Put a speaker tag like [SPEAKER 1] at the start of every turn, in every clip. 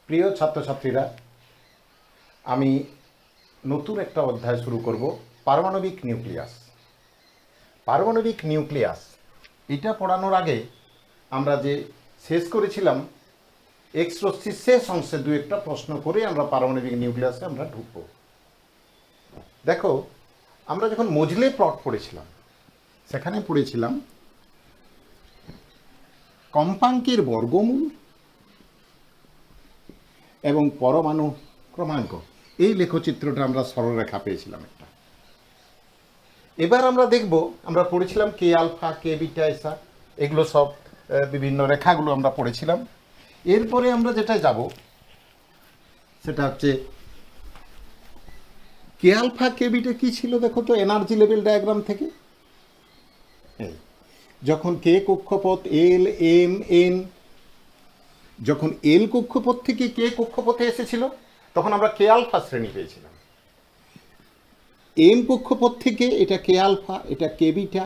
[SPEAKER 1] প্রিয় ছাত্রছাত্রীরা, আমি নতুন একটা অধ্যায় শুরু করব, পারমাণবিক নিউক্লিয়াস। পারমাণবিক নিউক্লিয়াস এটা পড়ানোর আগে আমরা যে শেষ করেছিলাম এক্স রশ্মির শেষ অংশে দু একটা প্রশ্ন করে আমরা পারমাণবিক নিউক্লিয়াসে আমরা ঢুকবো। দেখো, আমরা যখন মজলে প্লট পড়েছিলাম সেখানে পড়েছিলাম কম্পাঙ্কের বর্গমূল এবং পরমাণু ক্রমাঙ্ক, এই লেখচিত্রটা আমরা সরলরেখা পেয়েছিলাম একটা। এবার আমরা দেখব, আমরা পড়েছিলাম কে আলফা, কে বিটা, এগুলো সব বিভিন্ন রেখাগুলো আমরা পড়েছিলাম। এরপরে আমরা যেটা যাব সেটা হচ্ছে কে আলফা কে বিটা কী ছিল দেখো তো এনার্জি লেভেল ডায়াগ্রাম থেকে। যখন কে কক্ষপথ এল এম এন, যখন এল কক্ষপথ থেকে কে কক্ষপথে এসেছিল তখন আমরা কে আলফা শ্রেণী পেয়েছিলাম। এম কক্ষপথ থেকে এটা কে আলফা, এটা কে বিটা,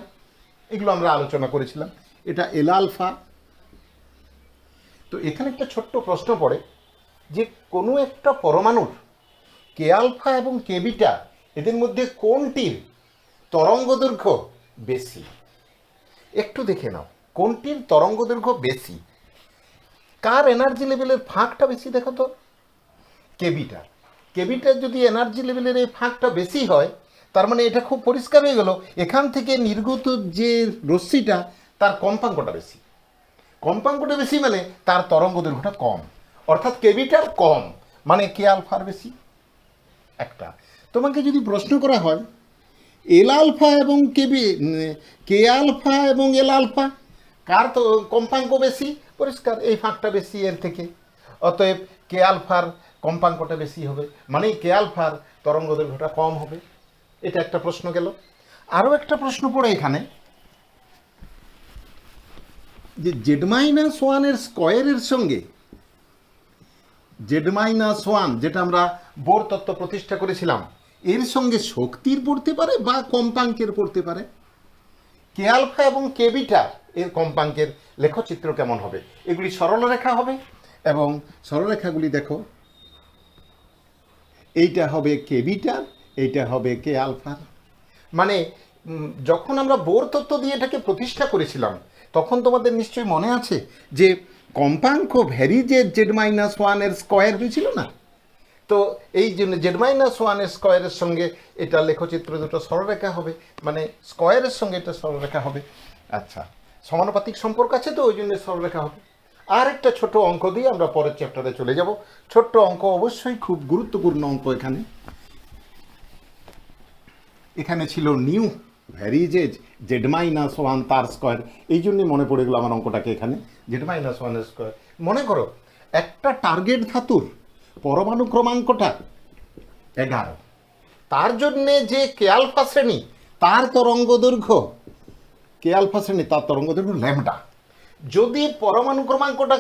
[SPEAKER 1] এগুলো আমরা আলোচনা করেছিলাম। এটা এল আলফা। তো এখানে একটা ছোট্ট প্রশ্ন পড়ে যে কোনো একটা পরমাণুর কে আলফা এবং কে বিটা এদের মধ্যে কোনটির তরঙ্গ দৈর্ঘ্য বেশি? একটু দেখে নাও, কোনটির তরঙ্গ দৈর্ঘ্য বেশি, কার এনার্জি লেভেলের ফাঁকটা বেশি দেখো তো? কেবিটার। কেবিটার যদি এনার্জি লেভেলের এই ফাঁকটা বেশি হয় তার মানে এটা খুব পরিষ্কার হয়ে গেল এখান থেকে নির্গত যে রশ্মিটা তার কম্পাঙ্কটা বেশি। কম্পাঙ্কটা বেশি মানে তার তরঙ্গ দৈর্ঘ্যটা কম, অর্থাৎ কেবিটার কম মানে কে আলফার বেশি। একটা তোমাকে যদি প্রশ্ন করা হয় এল আলফা এবং কে আলফা এবং এল আলফা কার তো কম্পাঙ্ক বেশি, পরিষ্কার এই ফাঁকটা বেশি এর থেকে, অতএব কে আলফার কম্পাঙ্কটা বেশি হবে মানে কে আলফার তরঙ্গ দৈর্ঘ্যটা কম হবে। এটা একটা প্রশ্ন গেল। আরও একটা প্রশ্ন পড়ে এখানে যে Z-1 স্কয়ারের সঙ্গে Z-1 যেটা আমরা বোর তত্ত্ব প্রতিষ্ঠা করেছিলাম এর সঙ্গে শক্তির পড়তে পারে বা কম্পাঙ্কের পড়তে পারে। কে আলফা এবং কে বিটা এর কম্পাঙ্কের লেখচিত্র কেমন হবে? এগুলি সরলরেখা হবে এবং সরলরেখাগুলি দেখো, এইটা হবে কে বিটার, এইটা হবে কে আলফার। মানে যখন আমরা বোর তত্ত্ব দিয়ে এটাকে প্রতিষ্ঠা করেছিলাম তখন তোমাদের নিশ্চয়ই মনে আছে যে কম্পাঙ্ক ভ্যারি যে Z-1 স্কয়ার হয়েছিল না? তো এই জন্য Z-1 স্কয়ারের সঙ্গে এটা লেখচিত্র দুটো সরলরেখা হবে, মানে স্কয়ারের সঙ্গে এটা সরলরেখা হবে। আচ্ছা, সমানুপাতিক সম্পর্ক আছে তো ওই জন্য সরলরেখা হবে। আর একটা ছোট অঙ্ক দিয়ে আমরা পরের চ্যাপ্টারে চলে যাব। ছোট্ট অঙ্ক, অবশ্যই খুব গুরুত্বপূর্ণ অঙ্ক। এখানে ছিল নিউ ভ্যারিজেজ Z-1 তার স্কয়ার, এই জন্যই মনে পড়ে গেল আমার অঙ্কটাকে এখানে Z-1 স্কয়ার। মনে করো একটা টার্গেট ধাতুর পরমাণু ক্রমাঙ্কটা 11, তার জন্যে যে কে আলফা শ্রেণী তার তরঙ্গ দৈর্ঘ্য, কে আলফা শ্রেণী তার তরঙ্গ দৈর্ঘ্য ল্যামডা। যদি পরমাণু ক্রমাঙ্কটা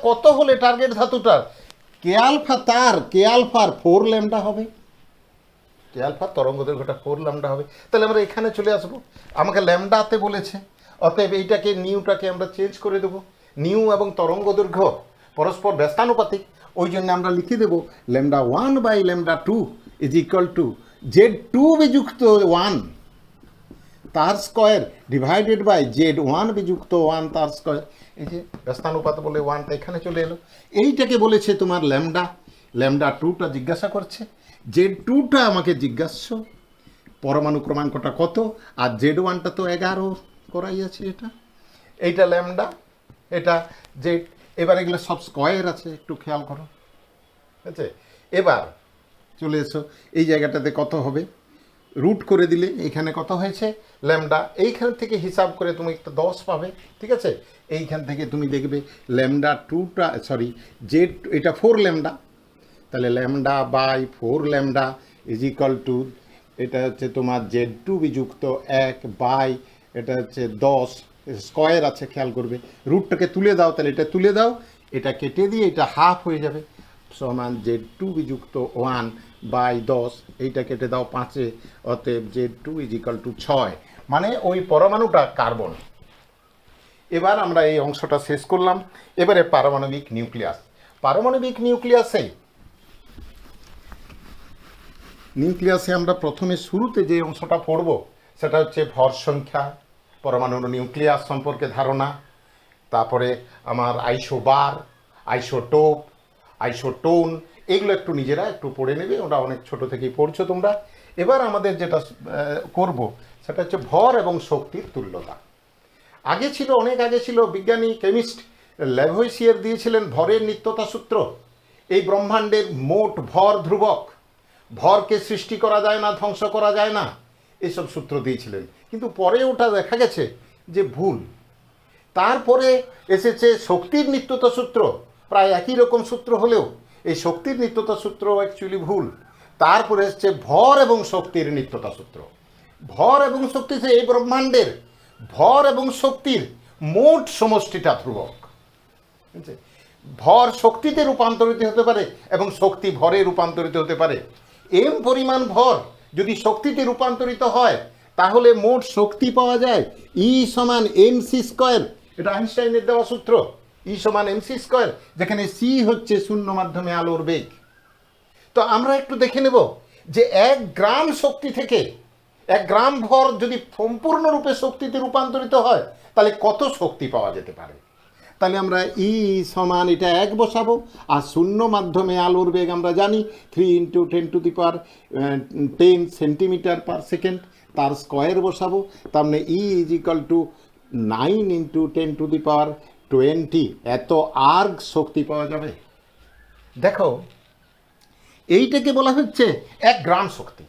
[SPEAKER 1] কত হলে টার্গেট ধাতুটার কে আলফা তার কে আলফার 4 ল্যামডা হবে, কে আলফার তরঙ্গ দৈর্ঘ্যটা 4 ল্যামডা হবে। তাহলে আমরা এখানে চলে আসবো, আমাকে ল্যামডাতে বলেছে, অতএব এইটাকে নিউটাকে আমরা চেঞ্জ করে দেবো। নিউ এবং তরঙ্গ দৈর্ঘ্য পরস্পর ব্যস্তানুপাতিক, ওই জন্য আমরা লিখে দেবো λ1/λ2 ইজ ইকুয়াল টু Z2 বিযুক্ত 1 তার স্কয়ার ডিভাইডেড বাই Z1 বিযুক্ত 1 তার স্কয়ার। এই যে ব্যস্তানুপাত বলে 1টা এখানে চলে এলো। এইটাকে বলেছে তোমার λ2টা জিজ্ঞাসা করছে, Z2টা আমাকে জিজ্ঞাস্য পরমাণু ক্রমাঙ্কটা কত, আর Z1টা তো 11 করাই আছে। এইটা ল্যামডা, এটা জেড। এবার এগুলো সব স্কয়ার আছে, একটু খেয়াল করো, ঠিক আছে? এবার চলে এসো এই জায়গাটাতে কত হবে, রুট করে দিলে এখানে কত হয়েছে ল্যামডা, এইখান থেকে হিসাব করে তুমি একটা 10 পাবে, ঠিক আছে? এইখান থেকে তুমি দেখবে λ2টা জেড, এটা 4 ল্যামডা, তাহলে λ/4 ল্যামডা ইজ ইকুয়াল টু, এটা হচ্ছে তোমার Z2 বিযুক্ত 1 বাই এটা হচ্ছে 10 স্কয়ার আছে, খেয়াল করবে। রুটটাকে তুলে দাও, তাহলে এটা তুলে দাও, এটা কেটে দিয়ে এটা হাফ হয়ে যাবে, সমান Z2 বিযুক্ত 1/10, এইটা কেটে দাও 5-এ, অতএব Z2 ইজ ইকুয়াল টু 6। মানে ওই পরমাণুটা কার্বন, এবার আমরা এই অংশটা শেষ করলাম। এবারে পারমাণবিক নিউক্লিয়াস। পারমাণবিক নিউক্লিয়াসে আমরা প্রথমে শুরুতে যে অংশটা পড়ব সেটা হচ্ছে ভর সংখ্যা, পরমাণুর নিউক্লিয়াস সম্পর্কে ধারণা, তারপরে আমার আইসোবার, আইসোটোপ, আইসোটোন, এগুলো একটু নিজেরা একটু পড়ে নেবে, ওটা অনেক ছোট থেকেই পড়ছো তোমরা। এবার আমাদের যেটা করব সেটা হচ্ছে ভর এবং শক্তির তুল্যতা। অনেক আগে ছিল বিজ্ঞানী কেমিস্ট ল্যাভোইসিয়ার দিয়েছিলেন ভরের নিত্যতা সূত্র। এই ব্রহ্মাণ্ডের মোট ভর ধ্রুবক, ভরকে সৃষ্টি করা যায় না, ধ্বংস করা যায় না, এসব সূত্র দিয়েছিলেন। কিন্তু পরে ওটা দেখা গেছে যে ভুল। তারপরে এসেছে শক্তির নিত্যতা সূত্র, প্রায় একই রকম সূত্র হলেও এই শক্তির নিত্যতা সূত্র অ্যাকচুয়ালি ভুল। তারপরে এসেছে ভর এবং শক্তির নিত্যতা সূত্র। ভর এবং শক্তিতে এই ব্রহ্মাণ্ডের ভর এবং শক্তির মোট সমষ্টিটা ধ্রুবক। ভর শক্তিতে রূপান্তরিত হতে পারে এবং শক্তি ভরে রূপান্তরিত হতে পারে। এম পরিমাণ ভর যদি শক্তিতে রূপান্তরিত হয় তাহলে মোট শক্তি পাওয়া যায় ই সমান এমসি স্কোয়ার। এটা আইনস্টাইনের দেওয়া সূত্র, ই সমান এমসি স্কোয়ার, যেখানে সি হচ্ছে শূন্য মাধ্যমে আলোর বেগ। তো আমরা একটু দেখে নেব যে 1 গ্রাম শক্তি থেকে 1 গ্রাম ভর যদি সম্পূর্ণরূপে শক্তিতে রূপান্তরিত হয় তাহলে কত শক্তি পাওয়া যেতে পারে। তাহলে আমরা ই সমান এটা 1 বসাবো, আর শূন্য মাধ্যমে আলোর বেগ আমরা জানি 3 × 10⁻10 সেন্টিমিটার পার সেকেন্ড, তার স্কোয়ার বসাবো। তার মানে ই ইজ ইকাল টু 9 × 10⁻20 এত আর্গ শক্তি পাওয়া যাবে। দেখো এইটাকে বলা হচ্ছে 1 গ্রাম শক্তি।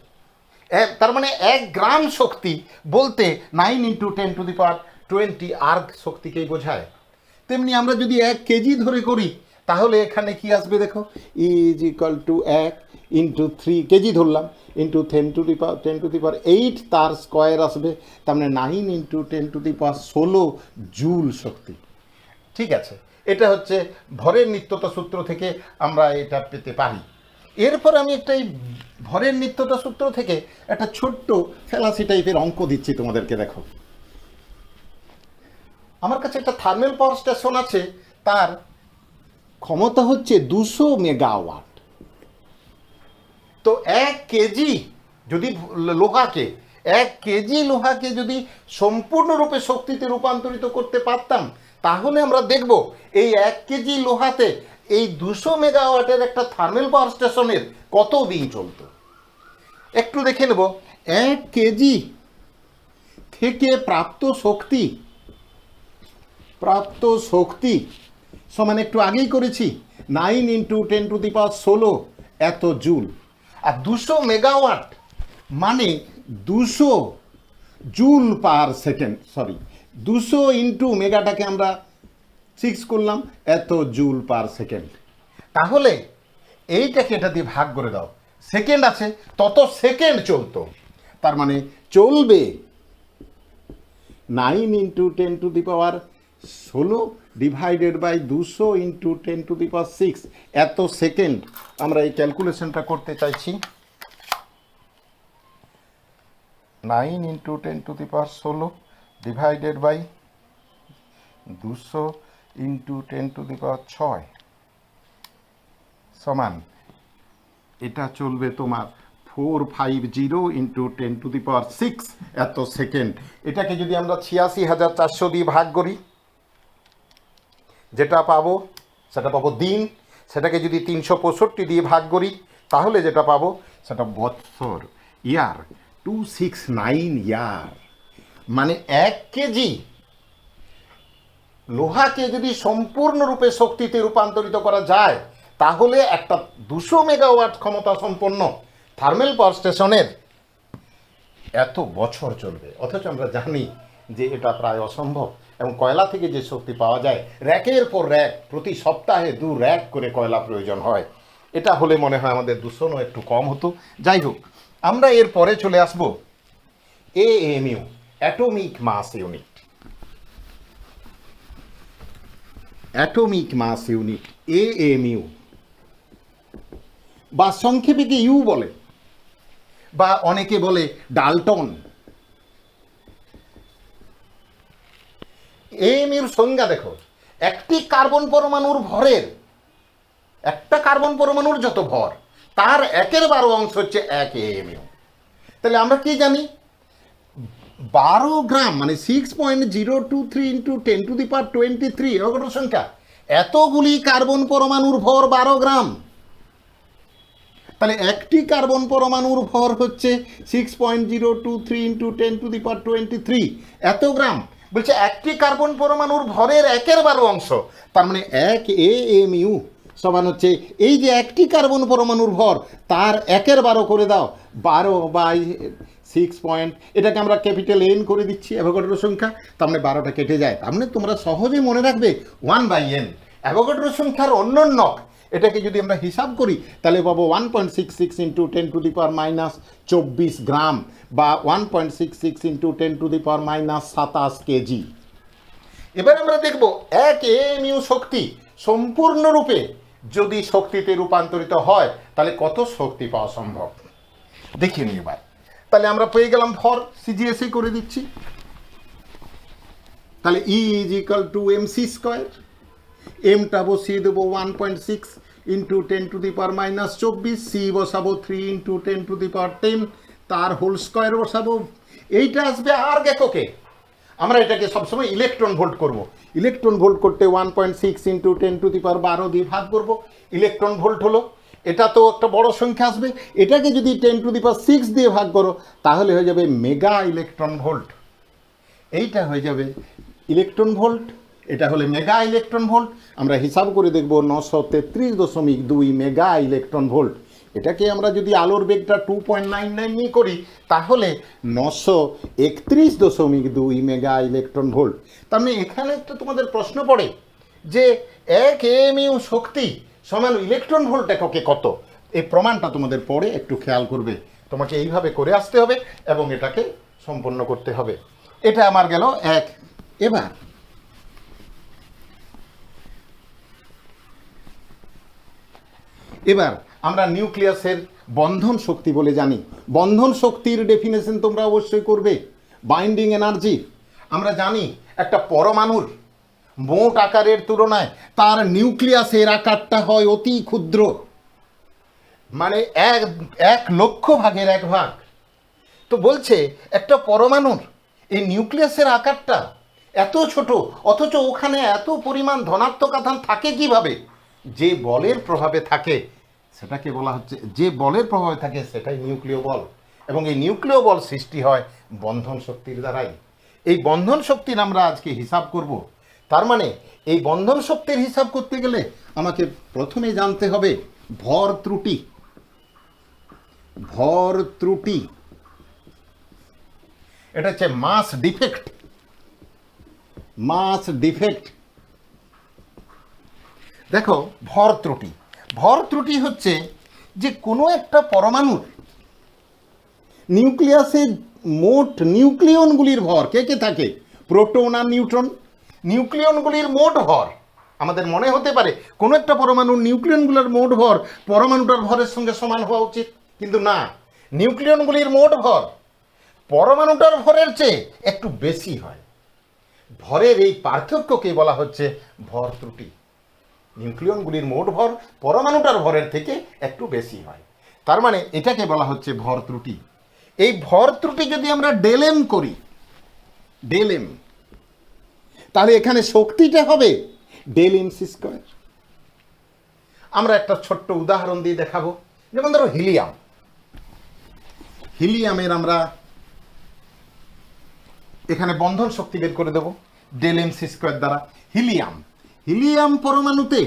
[SPEAKER 1] তার মানে 1 গ্রাম শক্তি বলতে 9 × 10⁻20 আর্গ শক্তিকেই বোঝায়। তেমনি আমরা যদি 1 কেজি ধরে করি তাহলে এখানে কি আসবে দেখো, ই ইজ ইকাল টু 1 × 3 কেজি ধরলাম, ইন্টু 10⁸, তার স্কোয়ার আসবে, তার মানে 9 × 10⁻16 জুল শক্তি। ঠিক আছে, এটা হচ্ছে ভরের নিত্যতা সূত্র থেকে আমরা এটা পেতে পারি। এরপর আমি একটা এই ভরের নিত্যতা সূত্র থেকে একটা ছোট্ট ফেলাসি টাইপের অঙ্ক দিচ্ছি তোমাদেরকে। দেখো, আমার কাছে একটা থার্মাল পাওয়ার স্টেশন আছে, তার ক্ষমতা হচ্ছে 200 মেগাওয়াট। তো 1 কেজি যদি লোহাকে 1 কেজি লোহাকে যদি সম্পূর্ণরূপে শক্তিতে রূপান্তরিত করতে পারতাম তাহলে আমরা দেখব এই 1 কেজি লোহাতে এই 200 মেগাওয়াটের একটা থার্মাল পাওয়ার স্টেশনের কত দিন চলত। একটু দেখে নেব, 1 কেজি থেকে প্রাপ্ত শক্তি সমান একটু আগেই করেছি 9 × 10⁻16 এত জুল। আর 200 মেগাওয়াট মানে 200 জুল পার সেকেন্ড, 200 ইন্টু মেগাটাকে আমরা 6 করলাম, এত জুল পার সেকেন্ড। তাহলে এইটাকে এটা দিয়ে ভাগ করে দাও, সেকেন্ড আছে তত সেকেন্ড চলতো, তার মানে চলবে 9 × 10⁻16 ডিভাইডেড বাই 200 × 10⁻6 এত সেকেন্ড। আমরা এই ক্যালকুলেশনটা করতে চাইছি। 9 × 10⁻16 ডিভাইডেড বাই 200 × 10⁻6 সমান, এটা চলবে তোমার 450 × 10⁻6 এত সেকেন্ড। এটাকে যদি আমরা 86,400 দিয়ে ভাগ করি যেটা পাবো সেটা পাবো দিন। সেটাকে যদি 365 দিয়ে ভাগ করি তাহলে যেটা পাবো সেটা বৎসর, ইয়ার, 269 ইয়ার। মানে 1 কেজি লোহাকে যদি সম্পূর্ণরূপে শক্তিতে রূপান্তরিত করা যায় তাহলে একটা 200 মেগাওয়াট ক্ষমতা সম্পন্ন থার্মাল পাওয়ার স্টেশনের এত বছর চলবে। অথচ আমরা জানি যে এটা প্রায় অসম্ভব। এবং কয়লা থেকে যে শক্তি পাওয়া যায়, র্যাকের পর র্যাক, প্রতি সপ্তাহে 2 র্যাক করে কয়লা প্রয়োজন হয়। এটা হলে মনে হয় আমাদের দূষণও একটু কম হতো। যাই হোক, আমরা এর পরে চলে আসব AMU, atomic mass unit. Atomic mass unit AMU, বা সংক্ষেপে কি ইউ বলে, বা অনেকে বলে ডাল্টন। এএমইউর সংজ্ঞা দেখো, একটি কার্বন পরমাণুর ভরের, একটা কার্বন পরমাণুর যত ভর তার 1/12 অংশ হচ্ছে 1 এএমইউ। তাহলে আমরা কি জানি, 12 গ্রাম মানে 6.023 ইন্টু 10⁻23 এরকম সংখ্যা, এতগুলি কার্বন পরমাণুর ভর 12 গ্রাম। তাহলে একটি কার্বন পরমাণুর ভর হচ্ছে 6.023 ইন্টু 10⁻23 এত গ্রাম। বলছে একটি কার্বন পরমাণুর ভরের 1/12 অংশ, তার মানে 1 এএমইউ সমান হচ্ছে এই যে একটি কার্বন পরমাণুর ভর তার 1/12 করে দাও, 12/6 এটাকে আমরা ক্যাপিটাল এন করে দিচ্ছি অ্যাভোগাড্রো সংখ্যা, তার মানে 12টা কেটে যায়। তার মানে তোমরা সহজে মনে রাখবে 1/n অ্যাভোগাড্রো সংখ্যার অন্যান্য, এটাকে যদি আমরা হিসাব করি তাহলে পাবো 1.66 ইন্টু 10⁻24 গ্রাম বা 1.66 ইন্টু 10⁻27 কেজি। এবার আমরা দেখব 1 এএমইউ শক্তি সম্পূর্ণরূপে যদি শক্তিতে রূপান্তরিত হয় তাহলে কত শক্তি পাওয়া সম্ভব দেখে নিই এবার। তাহলে আমরা পেয়ে গেলাম ভর, সিজিএসএ করে দিচ্ছি। তাহলে E = mc², এমটা বসিয়ে দেবো 1.6 ইন্টু 10⁻24, সি বসাবো 3 ইন্টু 10⁻10, তার হোল স্কোয়ার বসাবো। এইটা আসবে আর এককে, আমরা এটাকে সবসময় ইলেকট্রন ভোল্ট করব। ইলেকট্রন ভোল্ট করতে 1.6 ইন্টু 10⁻12 দিয়ে ভাগ করব, ইলেকট্রন ভোল্ট হলো। এটা তো একটা বড় সংখ্যা আসবে, এটাকে যদি 10⁶ দিয়ে ভাগ করো তাহলে হয়ে যাবে মেগা ইলেকট্রন ভোল্ট। এইটা হয়ে যাবে ইলেকট্রন ভোল্ট, এটা হলে মেগা ইলেকট্রন ভোল্ট। আমরা হিসাব করে দেখব 933.2 মেগা ইলেকট্রন ভোল্ট। এটাকে আমরা যদি আলোর বেগটা 2.99 নিয়ে করি তাহলে 931.2 মেগা ইলেকট্রন ভোল্ট। তার মানে এখানে একটা তোমাদের প্রশ্ন পড়ে যে 1 এএমইউ শক্তি সমান ইলেকট্রন ভোল্ট এককে কত। এই প্রমাণটা তোমাদের পড়ে একটু খেয়াল করবে, তোমাকে এইভাবে করে আসতে হবে এবং এটাকে সম্পন্ন করতে হবে। এটা আমার গেল 1। এবার আমরা নিউক্লিয়াসের বন্ধন শক্তি বলে জানি। বন্ধন শক্তির ডেফিনেশন তোমরা অবশ্যই করবে। বাইন্ডিং এনার্জি আমরা জানি একটা পরমাণুর মোট আকারের তুলনায় তার নিউক্লিয়াসের আকারটা হয় অতি ক্ষুদ্র, মানে 1,00,000 ভাগ। তো বলছে একটা পরমাণুর এই নিউক্লিয়াসের আকারটা এত ছোট, অথচ ওখানে এত পরিমাণ ধনাত্মক আধান থাকে কিভাবে? যে বলের প্রভাবে থাকে সেটাকে বলা হচ্ছে, যে বলের প্রভাবে থাকে সেটাই নিউক্লিয় বল, এবং এই নিউক্লিয় বল সৃষ্টি হয় বন্ধন শক্তির দ্বারাই। এই বন্ধন শক্তির আমরা আজকে হিসাব করব। তার মানে এই বন্ধন শক্তির হিসাব করতে গেলে আমাকে প্রথমে জানতে হবে ভর ত্রুটি। ভর ত্রুটি এটা হচ্ছে মাস ডিফেক্ট। মাস ডিফেক্ট দেখো, ভর ত্রুটি, ভর ত্রুটি হচ্ছে যে কোনো একটা পরমাণুর নিউক্লিয়াসে মোট নিউক্লিয়নগুলির ভর কে কে থাকে, প্রোটন আর নিউট্রন। নিউক্লিয়নগুলির মোট ভর আমাদের মনে হতে পারে কোনো একটা পরমাণুর নিউক্লিয়নগুলোর মোট ভর পরমাণুটার ভরের সঙ্গে সমান হওয়া উচিত, কিন্তু না, নিউক্লিয়নগুলির মোট ভর পরমাণুটার ভরের চেয়ে একটু বেশি হয়। ভরের এই পার্থক্যকে বলা হচ্ছে ভর ত্রুটি। নিউক্লিয়নগুলির মোট ভর পরমাণুটার ভরের থেকে একটু বেশি হয়, তার মানে এটাকে বলা হচ্ছে ভর ত্রুটি। এই ভর ত্রুটি যদি আমরা ডেলএম করি, ডেলএম, তাহলে এখানে শক্তিটা হবে ডেলএমc²। আমরা একটা ছোট্ট উদাহরণ দিয়ে দেখাবো। যেমন ধরো হিলিয়াম, হিলিয়ামের আমরা এখানে বন্ধন শক্তি বের করে দেবো ডেলএমc² দ্বারা। হিলিয়াম, হিলিয়াম পরমাণুতে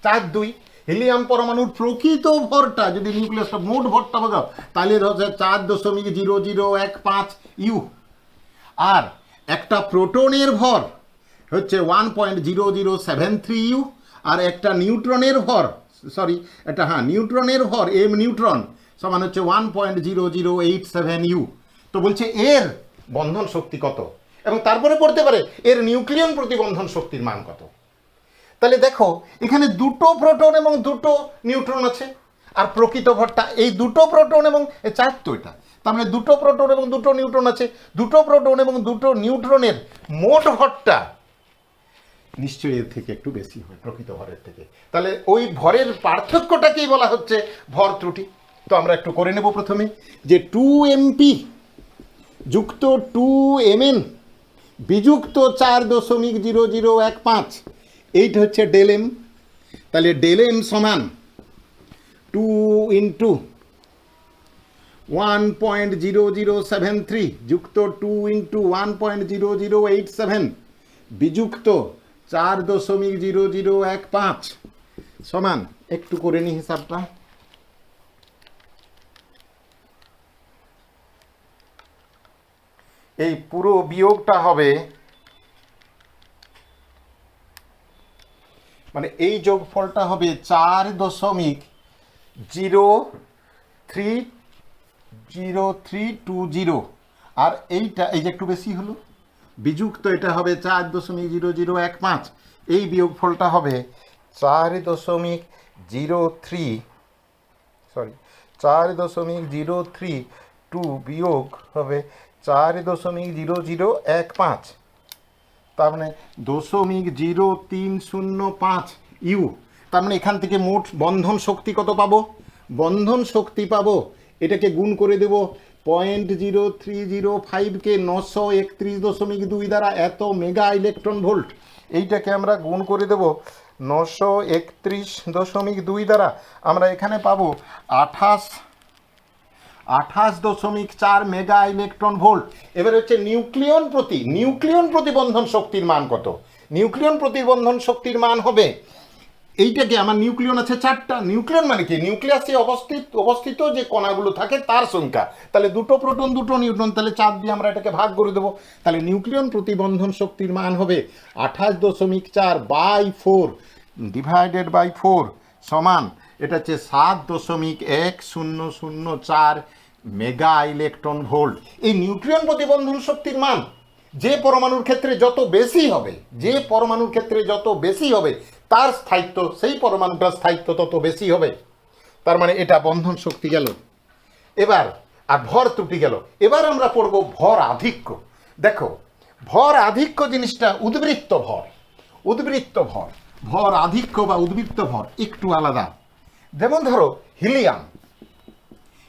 [SPEAKER 1] 4.2। হিলিয়াম পরমাণুর প্রকৃত ভরটা যদি নিউক্লিয়াসটা মোট ভরটা বোঝাও তাহলে হচ্ছে 4.0015 ইউ। আর একটা প্রোটনের ভর হচ্ছে 1.0073 ইউ। আর একটা নিউট্রনের ভর, নিউট্রনের ভর এম নিউট্রন সমান হচ্ছে 1.0087 ইউ। তো বলছে এর বন্ধন শক্তি কত, এবং তারপরে পড়তে পারে এর নিউক্লিয়ন প্রতিবন্ধন শক্তির মান কত। তাহলে দেখো এখানে দুটো প্রোটন এবং দুটো নিউট্রন আছে, আর প্রকৃত ভরটা এই দুটো প্রোটন এবং চার, তো এটা তার মানে দুটো প্রোটন এবং দুটো নিউট্রন আছে। দুটো প্রোটন এবং দুটো নিউট্রনের মোট ভরটা নিশ্চয়ই এর থেকে একটু বেশি হবে প্রকৃত ভরের থেকে। তাহলে ওই ভরের পার্থক্যটাকেই বলা হচ্ছে ভর ত্রুটি। তো আমরা একটু করে নেব প্রথমে যে 2mp যুক্ত 2mn বিযুক্ত 4.0015, এইটা হচ্ছে ডেল এম। তাহলে ডেল এম সমান 2 ইন্টু 1.0073 যুক্ত 2 ইন্টু 1.0087 বিযুক্ত 4.0015 সমান, একটু করে নি হিসাবটা, এই পুরো বিয়োগটা হবে, মানে এই যোগফলটা হবে 4.030320, আর এইটা এই যে একটু বেশি হলো বিযুক্ত এটা হবে 4.0015, এই বিয়োগফলটা হবে 4.032 বিয়োগ হবে 4.0015, তার মানে 0.0305 ইউ। তার মানে এখান থেকে মোট বন্ধন শক্তি কত পাবো? বন্ধন শক্তি পাবো, এটাকে গুণ করে দেব 0.0305কে 931.2 দ্বারা, এত মেগা ইলেকট্রন ভোল্ট। এইটাকে আমরা গুণ করে দেব 931.2 দ্বারা, আমরা এখানে পাবো 28.4 মেগা ইলেকট্রন ভোল্ট। এবার হচ্ছে নিউক্লিয়ন প্রতি বন্ধন শক্তির মান কত? নিউক্লিয়ন প্রতি বন্ধন শক্তির মান হবে, এইটাকে আমার নিউক্লিয়ন আছে 4টা, নিউক্লিয়ন মানে কি? নিউক্লিয়াসে অবস্থিত যে কণাগুলো থাকে তার সংখ্যা। তাহলে 2 প্রোটন 2 নিউট্রন, তাহলে 4 দিয়ে আমরা এটাকে ভাগ করে দেবো। তাহলে নিউক্লিয়ন প্রতি বন্ধন শক্তির মান হবে 28.4/4 ডিভাইডেড বাই 4 সমান, এটা হচ্ছে 7.1004 মেগা ইলেকট্রন ভোল্ট। এই নিউক্লিয়ন প্রতিবন্ধন শক্তির মান যে পরমাণুর ক্ষেত্রে যত বেশি হবে তার স্থায়িত্ব, সেই পরমাণুটার স্থায়িত্ব তত বেশি হবে। তার মানে এটা বন্ধন শক্তি গেল। এবার আর ভর ত্রুটি গেল। এবার আমরা পড়ব ভর আধিক্য। দেখো, ভর আধিক্য জিনিসটা উদ্বৃত্ত ভর, ভর আধিক্য বা উদ্বৃত্ত ভর একটু আলাদা। যেমন ধরো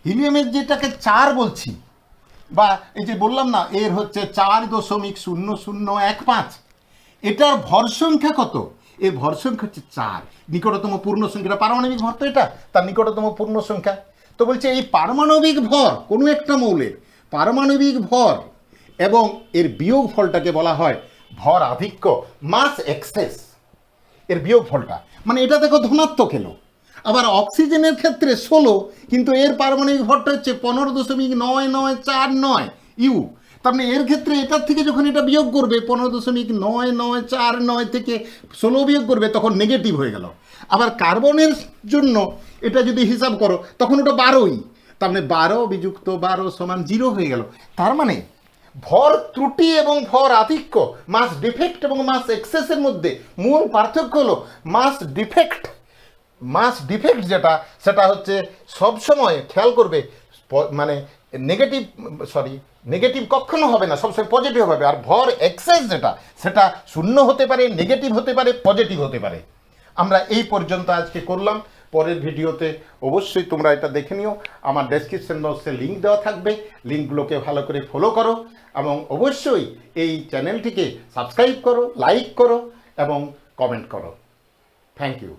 [SPEAKER 1] হিলিয়ামের যেটাকে 4 বলছি, বা এই যে বললাম না এর হচ্ছে 4.0015, এটার ভর সংখ্যা কত? এর ভর সংখ্যা হচ্ছে 4, নিকটতম পূর্ণ সংখ্যাটা পারমাণবিক ভর, তো এটা তার নিকটতম পূর্ণ সংখ্যা। তো বলছে এই পারমাণবিক ভর, কোনো একটা মৌলের পারমাণবিক ভর এবং এর বিয়োগ ফলটাকে বলা হয় ভর আধিক্য, মাস এক্সেস, এর বিয়োগ ফলটা। মানে এটা দেখো ধনাত্মক এলো। আবার অক্সিজেনের ক্ষেত্রে 16, কিন্তু এর পারমাণবিক ভরটা হচ্ছে 15.9949 ইউ। তার মানে এর ক্ষেত্রে এটার থেকে যখন এটা বিয়োগ করবে 15.9949 থেকে 16 বিয়োগ করবে, তখন নেগেটিভ হয়ে গেল। আবার কার্বনের জন্য এটা যদি হিসাব করো তখন ওটা 12ই, তার মানে 12 বিযুক্ত 12 সমান 0 হয়ে গেল। তার মানে ভর ত্রুটি এবং ভর আধিক্য, মাস ডিফেক্ট এবং মাস এক্সেসের মধ্যে মূল পার্থক্য হলো মাস ডিফেক্ট যেটা, সেটা হচ্ছে সবসময় খেয়াল করবে, মানে নেগেটিভ কখনো হবে না, সবসময় পজিটিভ হবে। আর ভর এক্সেস যেটা, সেটা 0 হতে পারে, নেগেটিভ হতে পারে, পজিটিভ হতে পারে। আমরা এই পর্যন্ত আজকে করলাম। পরের ভিডিওতে অবশ্যই তোমরা এটা দেখে নিও, আমার ডেসক্রিপশন বক্সে লিঙ্ক দেওয়া থাকবে, লিঙ্কগুলোকে ভালো করে ফলো করো এবং অবশ্যই এই চ্যানেলটিকে সাবস্ক্রাইব করো, লাইক করো এবং কমেন্ট করো। Thank you.